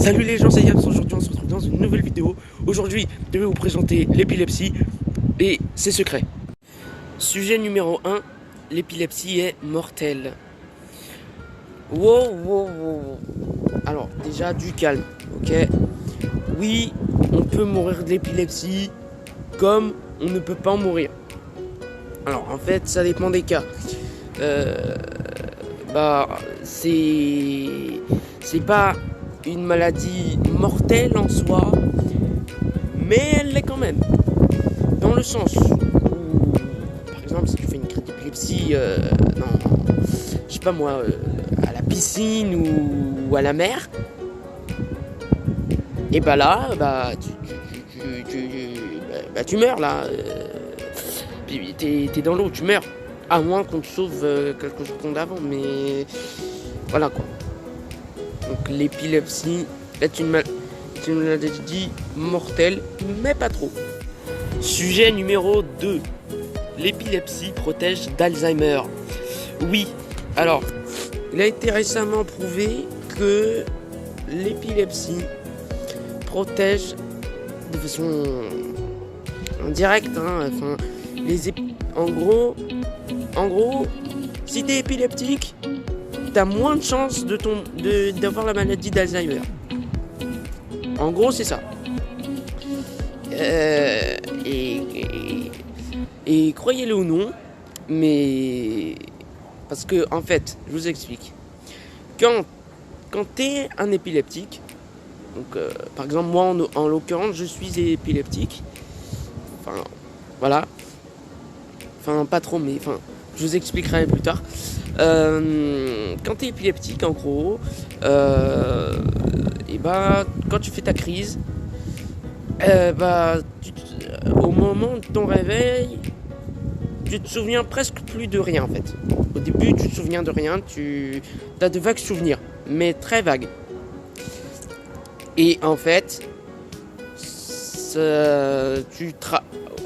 Salut les gens, c'est Yann. Aujourd'hui on se retrouve dans une nouvelle vidéo. Aujourd'hui je vais vous présenter l'épilepsie et ses secrets. Sujet numéro 1, l'épilepsie est mortelle. Wow. Alors déjà du calme, ok. Oui, on peut mourir de l'épilepsie comme on ne peut pas en mourir. Alors en fait ça dépend des cas. C'est pas une maladie mortelle en soi, mais elle l'est quand même. Dans le sens où, par exemple, si tu fais une crise d'épilepsie, je sais pas moi, à la piscine ou à la mer, et bah là, tu meurs là. T'es dans l'eau, tu meurs. À moins qu'on te sauve quelques secondes avant, mais voilà quoi. Donc l'épilepsie est une maladie mortelle, mais pas trop. Sujet numéro 2. L'épilepsie protège d'Alzheimer. Oui, alors, il a été récemment prouvé que l'épilepsie protège de façon indirecte. En gros, si t'es épileptique, t'as moins de chances d'avoir la maladie d'Alzheimer. En gros, c'est ça. Et croyez-le ou non, mais parce que en fait, je vous explique. Quand t'es un épileptique, donc par exemple moi en l'occurrence je suis épileptique. Enfin voilà. Enfin pas trop, mais enfin je vous expliquerai plus tard. Quand tu es épileptique, en gros, quand tu fais ta crise, au moment de ton réveil, tu te souviens presque plus de rien en fait. Au début, tu te souviens de rien, tu as de vagues souvenirs, mais très vagues. Et en fait,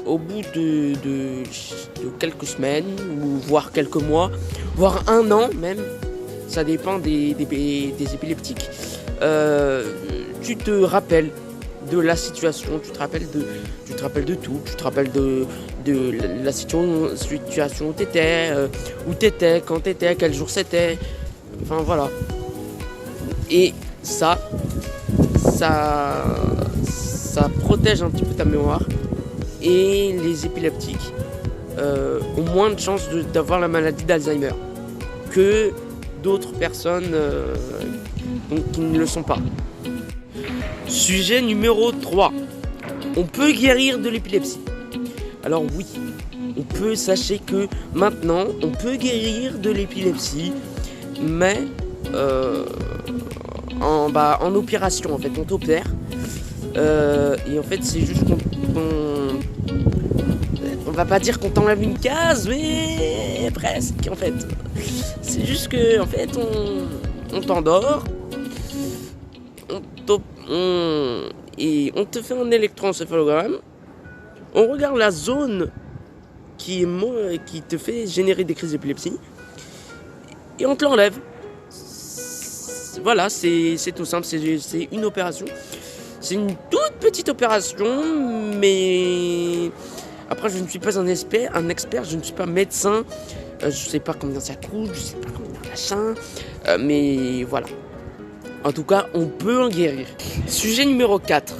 au bout de quelques semaines, ou voire quelques mois, voire un an même, ça dépend des épileptiques, tu te rappelles de la situation, tu te rappelles de tout, tu te rappelles de la situation où t'étais, quand t'étais, quel jour c'était, enfin voilà. Et ça protège un petit peu ta mémoire. Et les épileptiques ont moins de chances d'avoir la maladie d'Alzheimer que d'autres personnes qui ne le sont pas. Sujet numéro 3. On peut guérir de l'épilepsie. Alors oui, on peut, sachez que maintenant, on peut guérir de l'épilepsie, mais en opération, en fait, on t'opère. Et en fait, c'est juste on va pas dire qu'on t'enlève une case, mais presque en fait. C'est juste que en fait on t'endort, et on te fait un électroencéphalogramme, on regarde la zone qui te fait générer des crises d'épilepsie et on te l'enlève. Voilà, c'est tout simple, c'est une opération. C'est une toute petite opération, mais après je ne suis pas un expert, je ne suis pas médecin, je sais pas combien ça coûte, je sais pas combien machin, mais voilà. En tout cas, on peut en guérir. Sujet numéro 4.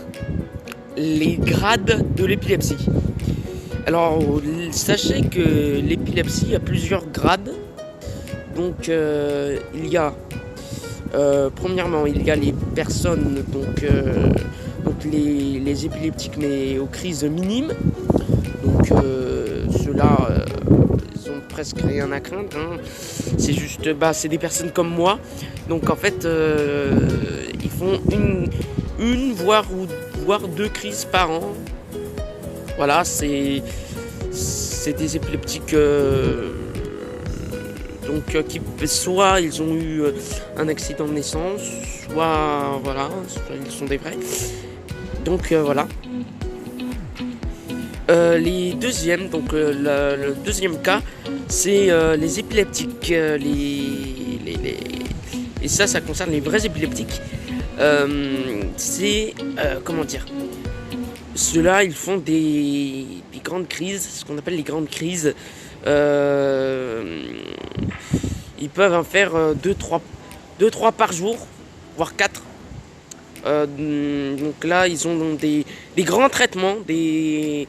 Les grades de l'épilepsie. Alors, sachez que l'épilepsie a plusieurs grades. Donc, il y a premièrement, il y a les personnes, donc les épileptiques, mais aux crises minimes. Donc ceux-là, ils ont presque rien à craindre. C'est juste, c'est des personnes comme moi. Donc en fait, ils font une voire deux crises par an. Voilà, c'est des épileptiques. Qui soit ils ont eu un accident de naissance, soit ils sont des vrais. Donc voilà. Les deuxièmes, donc le deuxième cas, c'est les épileptiques, et ça concerne les vrais épileptiques. C'est comment dire, ceux-là ils font des grandes crises, ce qu'on appelle les grandes crises. Ils peuvent en faire 2-3 par jour, voire 4. Donc là ils ont des grands traitements, des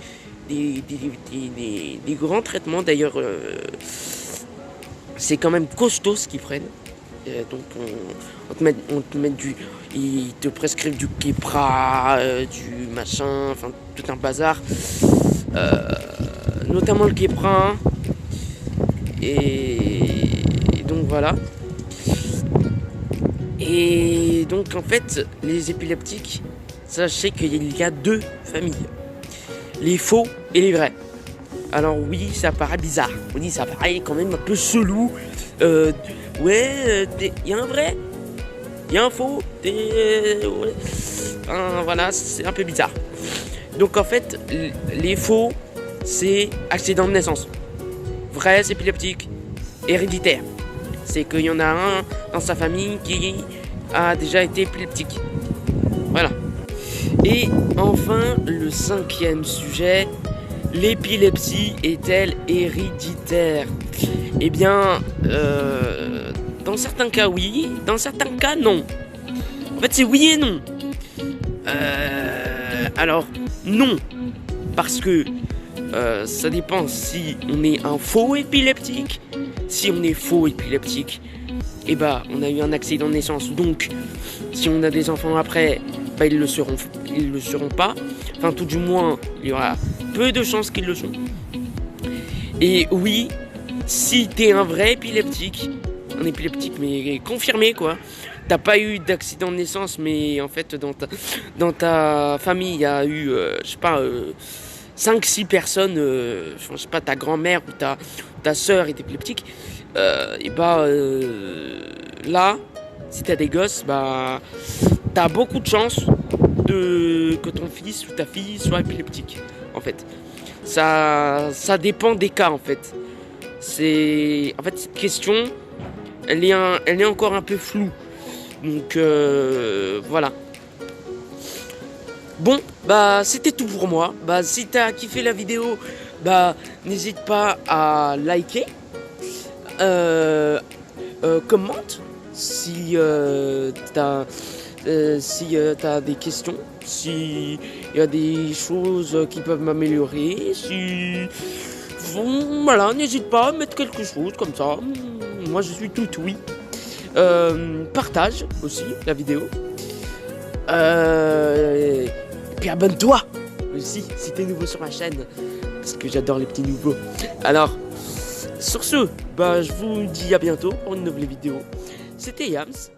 grands traitements d'ailleurs. C'est quand même costaud ce qu'ils prennent. Donc on te met ils te prescrivent du Keppra, du machin, enfin tout un bazar. Notamment le Keppra. Et donc voilà. Et donc en fait, les épileptiques, sachez qu'il y a 2 familles. Les faux et les vrais. Alors oui, ça paraît bizarre. Oui, ça paraît quand même un peu chelou. Ouais, y a un vrai, y a un faux, ouais. Enfin, voilà, c'est un peu bizarre. Donc en fait, les faux, c'est accident de naissance. Vrai, c'est épileptique. Héréditaire, c'est qu'il y en a un dans sa famille qui a déjà été épileptique. Voilà. Et enfin, le 5e sujet, l'épilepsie est-elle héréditaire? Eh bien, dans certains cas oui, dans certains cas non. En fait c'est oui et non. Alors non, parce que ça dépend si on est un faux épileptique. Si on est faux épileptique, et bah on a eu un accident de naissance, donc si on a des enfants après, bah ils le seront pas. Enfin tout du moins, il y aura peu de chances qu'ils le sont. Et oui, si t'es un vrai épileptique, un épileptique mais confirmé quoi, t'as pas eu d'accident de naissance, mais en fait dans ta famille il y a eu, je sais pas, 5-6 personnes, je sais pas, ta grand-mère ou ta soeur est épileptique, et bah là, si t'as des gosses, bah t'as beaucoup de chances que ton fils ou ta fille soit épileptique. En fait, ça dépend des cas en fait. En fait cette question, elle est encore un peu floue. Donc voilà. Bon, bah c'était tout pour moi. Bah si t'as kiffé la vidéo, bah n'hésite pas à liker, commente si t'as des questions, si il y a des choses qui peuvent m'améliorer, si voilà, n'hésite pas à mettre quelque chose comme ça. Moi je suis tout oui. Partage aussi la vidéo. Et puis abonne-toi aussi si t'es nouveau sur ma chaîne, parce que j'adore les petits nouveaux. Alors, sur ce, bah je vous dis à bientôt pour une nouvelle vidéo. C'était Yams.